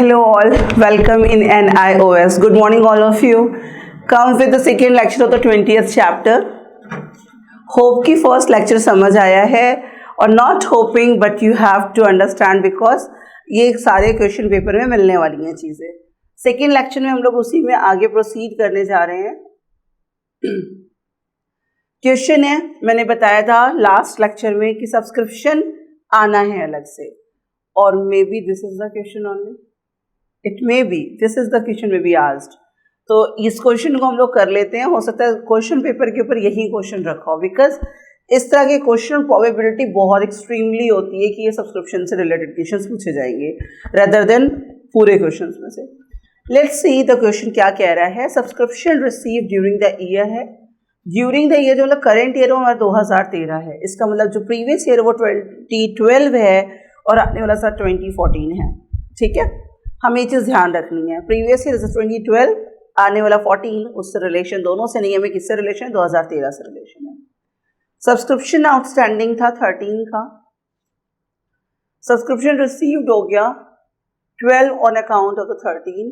Hello all, welcome in NIOS. Good morning all of you. Come with the second lecture of the 20th chapter. Hope कि first lecture समझ आया है और not hoping but you have to understand because ये सारे question paper में मिलने वाली हैं चीज़ें. सेकेंड लेक्चर में हम लोग उसी में आगे प्रोसीड करने जा रहे हैं. क्वेश्चन है, मैंने बताया था लास्ट लेक्चर में कि सब्सक्रिप्शन आना है अलग से और may be this is the question only, it may be this is the question may be asked. तो इस क्वेश्चन को हम लोग कर लेते हैं. हो सकता है क्वेश्चन पेपर के ऊपर यही क्वेश्चन रखा हो बिकॉज इस तरह के क्वेश्चन प्रोबेबिलिटी बहुत एक्सट्रीमली होती है कि ये सब्सक्रिप्शन से रिलेटेड क्वेश्चन पूछे जाएंगे रेदर देन पूरे क्वेश्चन में से. लेट्स सी द क्वेश्चन क्या कह रहा है. Subscription receive during the year है. ड्यूरिंग द ईयर जो मतलब करंट ईयर हमारा 2013 है, इसका मतलब जो प्रीवियस ईयर वो 2012 है और आने वाला सा 2014 है. ठीक है, हमें ये चीज़ ध्यान रखनी है. प्रीवियस ईयर 2012, आने वाला 14, उससे रिलेशन दोनों से नहीं है. हमें किससे रिलेशन है? 2013 से रिलेशन है. सब्सक्रिप्शन आउटस्टैंडिंग था 13 का. सब्सक्रिप्शन रिसीव्ड हो गया 12 on account of the 13.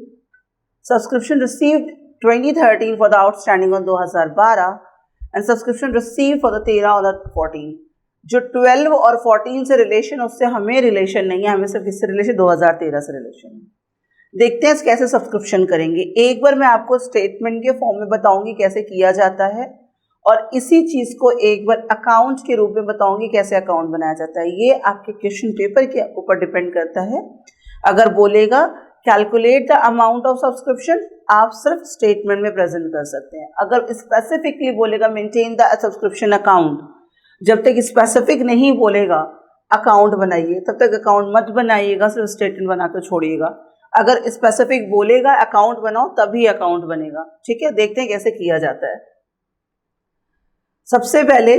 Subscription received 2013 for the outstanding on 2012 and subscription received for the 13 on the 14. जो 12 और 14 से रिलेशन, उससे हमें रिलेशन नहीं है. हमें सिर्फ किससे रिलेशन? 2013 से रिलेशन है. देखते हैं कैसे सब्सक्रिप्शन करेंगे. एक बार मैं आपको स्टेटमेंट के फॉर्म में बताऊंगी कैसे किया जाता है और इसी चीज़ को एक बार अकाउंट के रूप में बताऊंगी कैसे अकाउंट बनाया जाता है. ये आपके क्वेश्चन पेपर के ऊपर डिपेंड करता है. अगर बोलेगा calculate the amount of subscription, आप सिर्फ स्टेटमेंट में प्रेजेंट कर सकते हैं. अगर स्पेसिफिकली बोलेगा मेंटेन द सब्सक्रिप्शन अकाउंट, जब तक स्पेसिफिक नहीं बोलेगा अकाउंट बनाइए तब तक अकाउंट मत बनाइएगा, सिर्फ स्टेटमेंट बनाकर छोड़िएगा. अगर स्पेसिफिक बोलेगा अकाउंट बनाओ तभी अकाउंट बनेगा. ठीक है, देखते हैं कैसे किया जाता है. सबसे पहले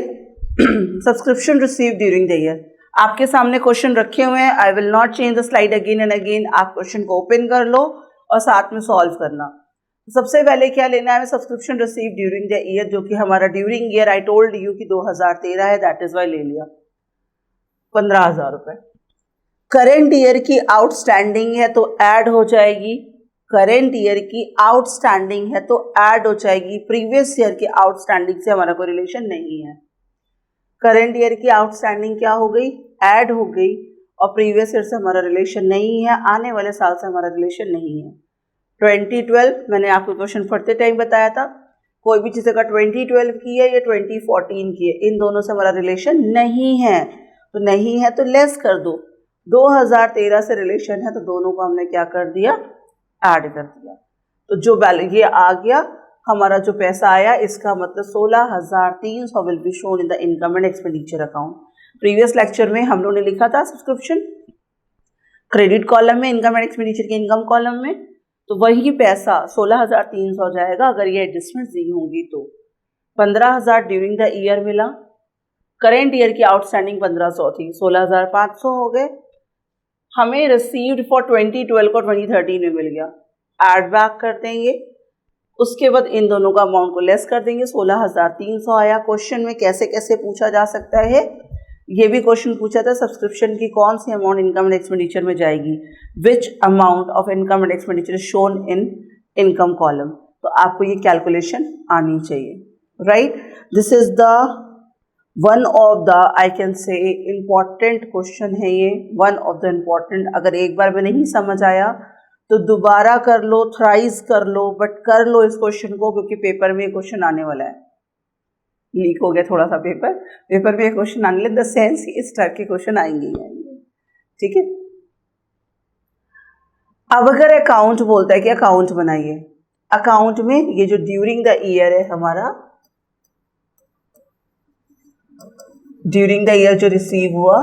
subscription receive during the year. आपके सामने क्वेश्चन रखे हुए हैं. I will not change the slide again and again. आप क्वेश्चन को ओपन कर लो और साथ में सॉल्व करना. सबसे पहले क्या लेना है? Subscription receive during the year, जो कि हमारा during year I told you कि 2013 है, दैट इज वाई ले लिया 15,000 रुपये. करेंट ईयर की आउटस्टैंडिंग है तो ऐड हो जाएगी. करेंट ईयर की आउटस्टैंडिंग है तो ऐड हो जाएगी. प्रीवियस ईयर की आउटस्टैंडिंग से हमारा कोई रिलेशन नहीं है. करेंट ईयर की आउटस्टैंडिंग क्या हो गई? ऐड हो गई. और प्रीवियस ईयर से हमारा रिलेशन नहीं है, आने वाले साल से हमारा रिलेशन नहीं है. 2012 मैंने आपको क्वेश्चन पढ़ते टाइम बताया था, कोई भी चीज़ अगर 2012 की है या 2014 की है, इन दोनों से हमारा रिलेशन नहीं है. तो नहीं है तो लेस कर दो. 2013 से रिलेशन है तो दोनों को हमने क्या कर दिया? ऐड कर दिया. तो जो बैलेंस ये आ गया, हमारा जो पैसा आया, इसका मतलब 16,300 will be shown in the income and expenditure account. Previous lecture में हम लोगों ने लिखा था सब्सक्रिप्शन क्रेडिट कॉलम में, इनकम एंड एक्सपेंडिचर के इनकम कॉलम में. तो वही पैसा 16,300 हो जाएगा अगर ये एडजस्टमेंट दी होंगी तो. 15,000 ड्यूरिंग द ईयर मिला. करेंट ईयर की आउटस्टैंडिंग 1500 थी, 16,500 हो गए. हमें रिसीव्ड फॉर 2012 को 2013 में मिल गया, ऐड बैक कर देंगे. उसके बाद इन दोनों का अमाउंट को लेस कर देंगे. 16,300 आया. क्वेश्चन में कैसे कैसे पूछा जा सकता है, ये भी क्वेश्चन पूछा था सब्सक्रिप्शन की कौन सी अमाउंट इनकम एंड एक्सपेंडिचर में जाएगी, विच amount of income and expenditure shown in income column. तो आपको ये कैलकुलेशन आनी चाहिए. Right, this is the one of the I can say important question है ये. One of the important. अगर एक बार में नहीं समझ आया तो दोबारा कर लो, थ्राइस कर लो, बट कर लो इस क्वेश्चन को, क्योंकि पेपर में क्वेश्चन आने वाला है. लीक हो गया थोड़ा सा पेपर में क्वेश्चन आने लगे. द सेंस इस टाइप के क्वेश्चन आएंगे ही आएंगे. ठीक है, अब अगर अकाउंट बोलता है कि अकाउंट बनाइए, अकाउंट में ये जो ड्यूरिंग द ईयर है हमारा, ड्यूरिंग द ईयर जो रिसीव हुआ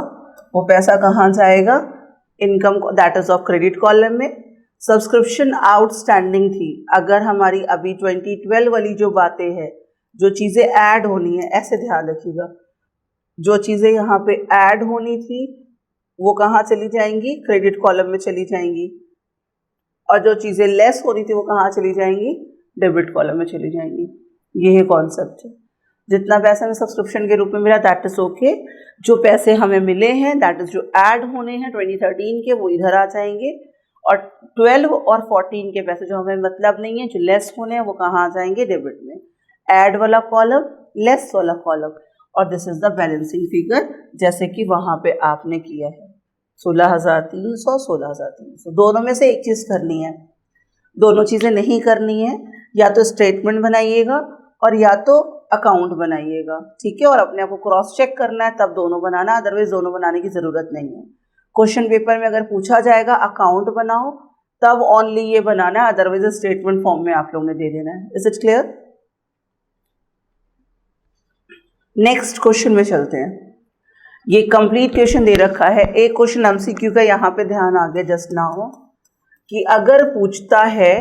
वो पैसा कहाँ जाएगा? Income, that is of credit column में. सब्सक्रिप्शन आउटस्टैंडिंग थी. अगर हमारी अभी 2012 वाली जो बातें हैं, जो चीज़ें ऐड होनी है, ऐसे ध्यान रखिएगा, जो चीज़ें यहाँ पे ऐड होनी थी वो कहाँ चली जाएंगी? क्रेडिट कॉलम में चली जाएंगी. और जो चीज़ें लेस होनी थी वो कहाँ चली जाएंगी? डेबिट कॉलम में चली जाएंगी. ये है कॉन्सेप्ट. जितना पैसा हमें सब्सक्रिप्शन के रूप में मिला दैट इज ओके. जो पैसे हमें मिले हैं दैट इज जो ऐड होने हैं 2013 के, वो इधर आ जाएंगे. और 12 और 14 के पैसे जो हमें मतलब नहीं है, जो लेस होने हैं, वो कहाँ आ जाएंगे, डेबिट में। ऐड वाला कॉलम, लेस वाला कॉलम, और this is the balancing figure, जैसे कि वहां पे आपने किया है 16,300, 16,300। दोनों में से एक चीज करनी है, दोनों चीजें नहीं करनी है, या तो स्टेटमेंट बनाइएगा और या तो अकाउंट बनाइएगा, ठीक है। और अपने आप को क्रॉस चेक करना है, तब दोनों बनाना, अदरवाइज दोनों बनाने की जरूरत नहीं है। क्वेश्चन पेपर में अगर पूछा जाएगा अकाउंट बनाओ, तब ओनली ये बनाना है, अदरवाइज स्टेटमेंट फॉर्म में आप लोगों ने दे देना है। Is it clear? Next question में चलते हैं। ये कंप्लीट क्वेश्चन दे रखा है। एक क्वेश्चन एमसीक्यू का यहाँ पे ध्यान आ गया जस्ट नाउ, कि अगर पूछता है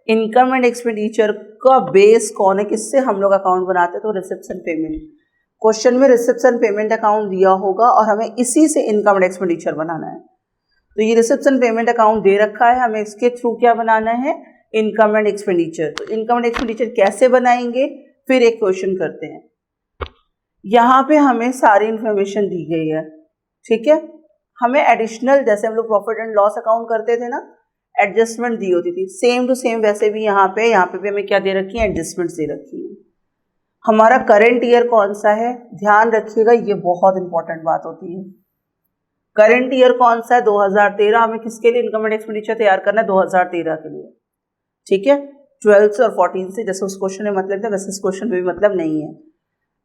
इनकम एंड एक्सपेंडिचर का बेस कौन है, किससे हम लोग अकाउंट बनाते हैं, तो रिसेप्शन पेमेंट। क्वेश्चन में रिसेप्शन पेमेंट अकाउंट दिया होगा और हमें इसी से इनकम एंड एक्सपेंडिचर बनाना है। तो ये रिसेप्शन पेमेंट अकाउंट दे रखा है, हमें इसके थ्रू क्या बनाना है, इनकम एंड एक्सपेंडिचर। तो इनकम एंड एक्सपेंडिचर कैसे बनाएंगे, फिर एक क्वेश्चन करते हैं। यहाँ पे हमें सारी इंफॉर्मेशन दी गई है, ठीक है। हमें एडिशनल, जैसे हम लोग प्रॉफिट एंड लॉस अकाउंट करते थे ना, एडजस्टमेंट दी होती थी, सेम टू सेम वैसे भी यहाँ पे भी हमें क्या दे रखी है, एडजस्टमेंट्स दे रखी है। हमारा करंट ईयर कौन सा है, ध्यान रखिएगा, ये बहुत इंपॉर्टेंट बात होती है। करंट ईयर कौन सा है, 2013। हमें किसके लिए इनकम एंड एक्सपेंडिचर तैयार करना है, 2013 के लिए, ठीक है। 12 से और 14 से जैसे उस क्वेश्चन में मतलब था, वैसे इस क्वेश्चन में भी मतलब नहीं है।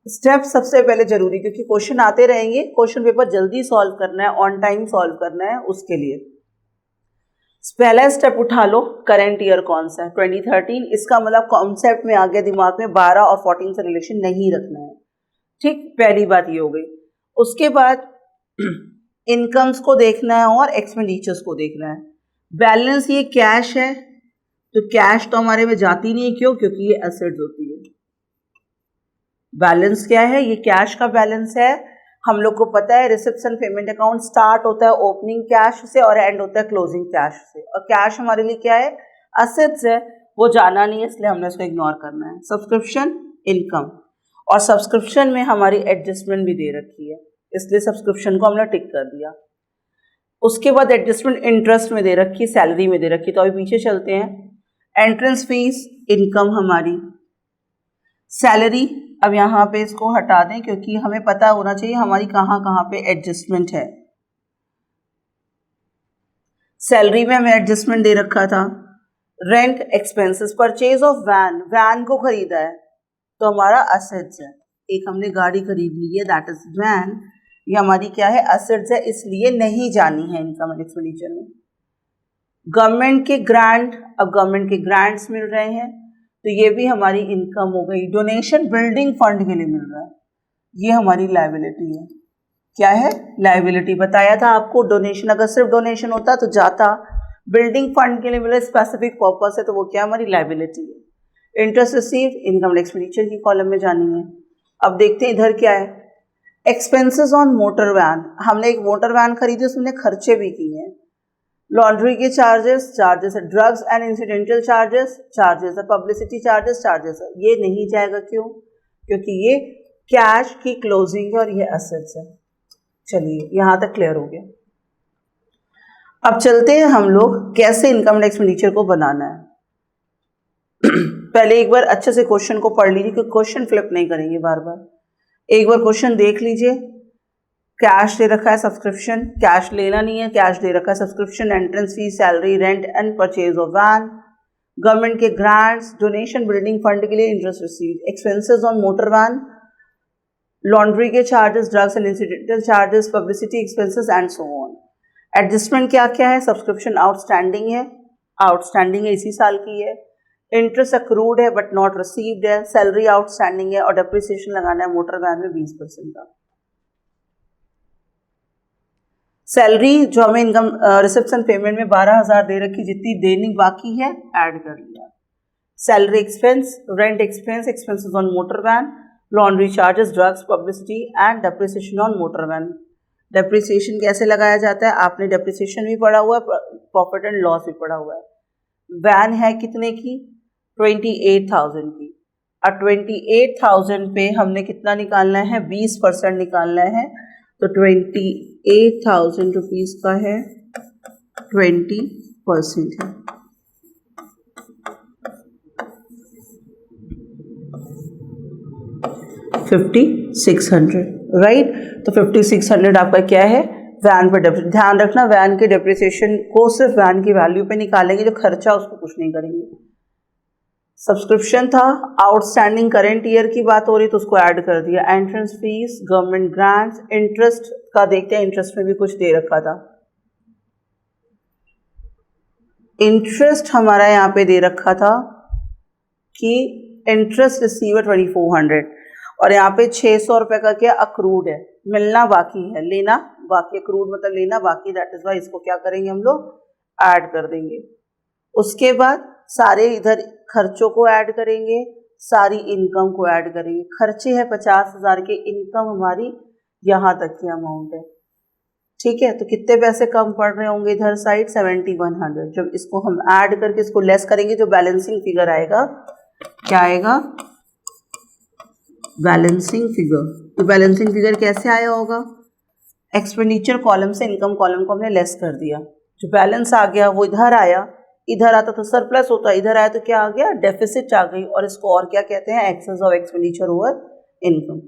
स्टेप सबसे पहले जरूरी, क्योंकि क्वेश्चन आते रहेंगे, क्वेश्चन पेपर जल्दी सॉल्व करना है, ऑन टाइम सॉल्व करना है, उसके लिए पहला स्टेप उठा लो, करंट ईयर कौन सा है, 2013। इसका मतलब कॉन्सेप्ट में आ गया दिमाग में, 12 और 14 से रिलेशन नहीं रखना है, ठीक। पहली बात ये हो गई। उसके बाद इनकम्स को देखना है और एक्सपेंडिचर्स को देखना है। बैलेंस ये कैश है, तो कैश तो हमारे में जाती नहीं है, क्यों, क्योंकि ये एसेट्स होती है। बैलेंस क्या है, ये कैश का बैलेंस है। हम लोग को पता है रिसेप्शन पेमेंट अकाउंट स्टार्ट होता है ओपनिंग कैश से और एंड होता है क्लोजिंग कैश से, और कैश हमारे लिए क्या है, असेट्स है, वो जाना नहीं है, इसलिए हमने इसको इग्नोर करना है। सब्सक्रिप्शन इनकम, और सब्सक्रिप्शन में हमारी एडजस्टमेंट भी दे रखी है, इसलिए सब्सक्रिप्शन को हमने टिक कर दिया। उसके बाद एडजस्टमेंट इंटरेस्ट में दे रखी, सैलरी में दे रखी। तो अभी पीछे चलते हैं। एंट्रेंस फीस इनकम हमारी, सैलरी अब यहाँ पे इसको हटा दें, क्योंकि हमें पता होना चाहिए हमारी कहाँ कहाँ पे एडजस्टमेंट है। सैलरी में हमें एडजस्टमेंट दे रखा था। Rent expenses, purchase of van, van को खरीदा है तो हमारा असेट्स है। एक हमने गाड़ी खरीद ली है, दैट इज वैन, ये हमारी क्या है, असेट्स है, इसलिए नहीं जानी है इनकम एंड एक्सपेंडिचर में। गवर्नमेंट के ग्रांट, अब गवर्नमेंट के ग्रांट्स मिल रहे हैं, तो ये भी हमारी इनकम हो गई। डोनेशन बिल्डिंग फंड के लिए मिल रहा है, ये हमारी लायबिलिटी है। क्या है, लायबिलिटी। बताया था आपको, डोनेशन अगर सिर्फ डोनेशन होता तो जाता, बिल्डिंग फंड के लिए मिला, स्पेसिफिक पर्पस है, तो वो क्या हमारी लायबिलिटी है। इंटरेस्ट रिसीव्ड इनकम एक्सपेंडिचर की कॉलम में जानी है। अब देखते हैं इधर क्या है, एक्सपेंसेस ऑन मोटर वैन, हमने एक मोटर वैन खरीदी, उसमें खर्चे भी किए हैं। लॉन्ड्री के चार्जेस, चार्जेस है। Drugs and incidental charges, charges है। पब्लिसिटी चार्जेस, चार्जेस है। ये नहीं जाएगा, क्यों, क्योंकि ये कैश की क्लोजिंग है और ये एसेट्स है। चलिए यहाँ तक क्लियर हो गया। अब चलते हैं हम लोग कैसे इनकम एंड एक्सपेंडिचर को बनाना है। पहले एक बार अच्छे से क्वेश्चन को पढ़ लीजिए, क्योंकि क्वेश्चन फ्लिप नहीं करेंगे बार बार। एक बार क्वेश्चन देख लीजिए। कैश दे रखा है, सब्सक्रिप्शन, कैश लेना नहीं है, कैश दे रखा है, subscription, entrance fees, salary, rent and purchase of van, government के ग्रांट्स, डोनेशन बिल्डिंग फंड के लिए interest received, expenses on motor van, laundry के charges, drugs and incidental charges, publicity expenses and so on. Adjustment क्या क्या है, subscription outstanding है, outstanding है, इसी साल की है। इंटरेस्ट अक्रूड है बट नॉट रिसीव्ड है, सैलरी आउटस्टैंडिंग है, और डेप्रिसिएशन लगाना है मोटर वैन में 20% का। सैलरी जो हमें इनकम रिसेप्शन पेमेंट में 12,000 दे रखी, जितनी देनी बाकी है ऐड कर लिया। Salary expense, rent expense, expenses on motor van, laundry charges, drugs, publicity and depreciation on motor van. Depreciation कैसे लगाया जाता है, आपने डेप्रिसिएशन भी पढ़ा हुआ है, प्रॉफिट एंड लॉस भी पढ़ा हुआ है। वैन है कितने की, 28,000 की, और 28,000 पे हमने कितना निकालना है, 20% निकालना है। तो 28,000 रुपीज़ का है 20%। परसेंट है। $5,600, राइट। तो 5,600 आपका क्या है, वैन पर डेप्रिसिएशन। ध्यान रखना वैन के डेप्रिसिएशन को सिर्फ वैन की वैल्यू पे निकालेंगे, जो खर्चा उसको कुछ नहीं करेंगे। सब्सक्रिप्शन था, आउटस्टैंडिंग करंट ईयर की बात हो रही तो उसको ऐड कर दिया। Entrance fees, government grants, interest का देखते हैं, इंटरेस्ट में भी कुछ दे रखा था। इंटरेस्ट हमारा यहाँ पे दे रखा था कि इंटरेस्ट रिसीव 2400, और यहाँ पे 600 रुपये का क्या अक्रूड है, मिलना बाकी है, लेना बाकी। अक्रूड मतलब लेना बाकी, दैट इज वाई इसको क्या करेंगे हम लोग, ऐड कर देंगे। उसके बाद सारे इधर खर्चों को ऐड करेंगे, सारी इनकम को ऐड करेंगे। खर्चे हैं 50,000 के, इनकम हमारी यहाँ तक की अमाउंट है, ठीक है। तो कितने पैसे कम पड़ रहे होंगे इधर साइड, 7100। जब इसको हम ऐड करके इसको लेस करेंगे, जो बैलेंसिंग फिगर आएगा क्या आएगा, बैलेंसिंग फिगर। तो बैलेंसिंग फिगर कैसे आया होगा, एक्सपेंडिचर कॉलम से इनकम कॉलम को हमने लेस कर दिया, जो बैलेंस आ गया वो इधर आया, इधर आता तो सरप्लस होता, इधर आया तो क्या आ गया, डेफिसिट आ गई। और इसको और क्या कहते हैं, excess of expenditure over income.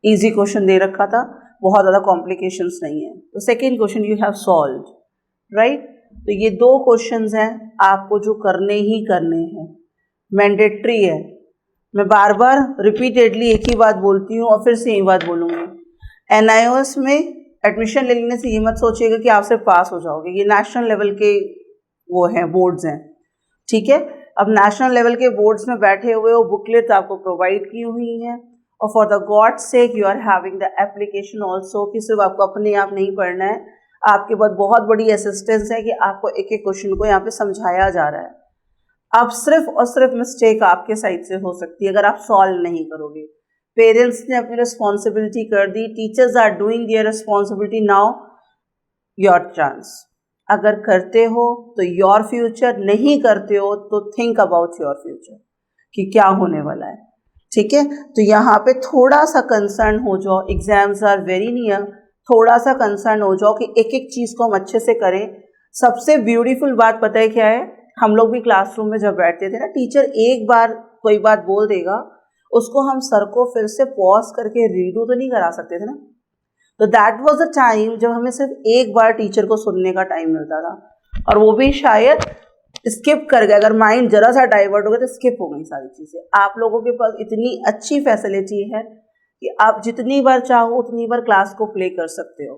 Easy question दे रखा था, बहुत ज़्यादा कॉम्प्लिकेशंस नहीं है। तो second question you have solve, right. तो ये दो क्वेश्चंस हैं आपको जो करने ही करने हैं, मैंडेटरी है। मैं बार बार रिपीटेडली एक ही बात बोलती हूँ और फिर से यही बात बोलूँगी। NIOS में एडमिशन ले लेने से ये मत सोचिएगा कि आप सिर्फ पास हो जाओगे, ये नेशनल लेवल के वो हैं, बोर्ड्स हैं, ठीक है। अब नेशनल लेवल के बोर्ड्स में बैठे हुए हो, बुकलेट आपको प्रोवाइड की हुई हैं, और for the God sake you are having the application also, कि सिर्फ आपको अपने आप नहीं पढ़ना है, आपके पास बहुत बड़ी असिस्टेंस है कि आपको एक एक क्वेश्चन को यहाँ पे समझाया जा रहा है। अब सिर्फ और सिर्फ मिस्टेक आपके साइड से हो सकती है अगर आप सॉल्व नहीं करोगे। पेरेंट्स ने अपनी रिस्पॉन्सिबिलिटी कर दी, teachers are doing their responsibility, now your chance. अगर करते हो तो योर फ्यूचर, नहीं करते हो तो थिंक अबाउट योर फ्यूचर कि क्या होने वाला है, ठीक है। तो यहाँ पे थोड़ा सा कंसर्न हो जाओ, एग्जाम्स आर वेरी नियर, थोड़ा सा कंसर्न हो जाओ कि एक एक चीज़ को हम अच्छे से करें। सबसे ब्यूटीफुल बात पता है क्या है, हम लोग भी क्लासरूम में जब बैठते थे ना, टीचर एक बार कोई बात बोल देगा, उसको हम सर को फिर से पॉज करके रीडू तो नहीं करा सकते थे ना। तो दैट वाज द टाइम जब हमें सिर्फ एक बार टीचर को सुनने का टाइम मिलता था, और वो भी शायद स्किप कर गए, अगर माइंड जरा सा डाइवर्ट हो गया तो स्किप हो गई सारी चीज़ें। आप लोगों के पास इतनी अच्छी फैसिलिटी है कि आप जितनी बार चाहो उतनी बार क्लास को प्ले कर सकते हो।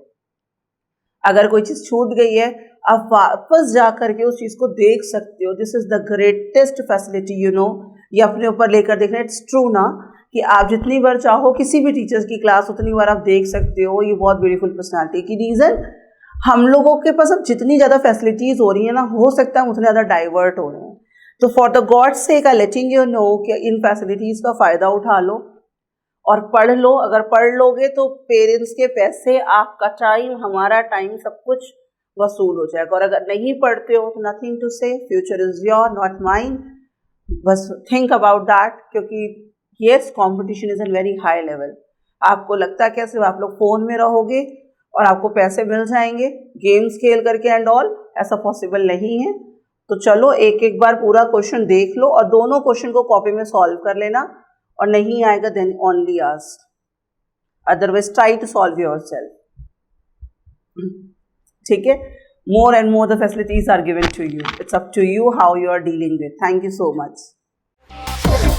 अगर कोई चीज़ छूट गई है, आप वापस जा करके उस चीज़ को देख सकते हो। This is the greatest facility, you know. ये अपने ऊपर लेकर देखना, इट्स ट्रू ना, कि आप जितनी बार चाहो किसी भी टीचर्स की क्लास उतनी बार आप देख सकते हो। ये बहुत ब्यूटीफुल पर्सनालिटी की रीज़न, हम लोगों के पास अब जितनी ज़्यादा फैसिलिटीज़ हो रही है ना, हो सकता है हम उतने ज़्यादा डाइवर्ट हो रहे हैं। तो for the God sec I letting you know कि इन फैसिलिटीज़ का फ़ायदा उठा लो और पढ़ लो। अगर पढ़ लोगे तो पेरेंट्स के पैसे, आपका टाइम, हमारा टाइम, सब कुछ वसूल हो जाएगा। और अगर नहीं पढ़ते हो तो नथिंग टू से, future is your not mine. बस थिंक अबाउट दैट, क्योंकि yes competition is an very high level. आपको लगता है क्या सिर्फ आप लोग फ़ोन में रहोगे और आपको पैसे मिल जाएंगे गेम्स खेल करके एंड ऑल? ऐसा पॉसिबल नहीं है। तो चलो एक एक बार पूरा क्वेश्चन देख लो और दोनों क्वेश्चन को कॉपी में सॉल्व कर लेना, और नहीं आएगा then only ask, otherwise try to solve yourself, ठीक है। More and more the facilities are given to you, it's up to you how you are dealing with. Thank you so much.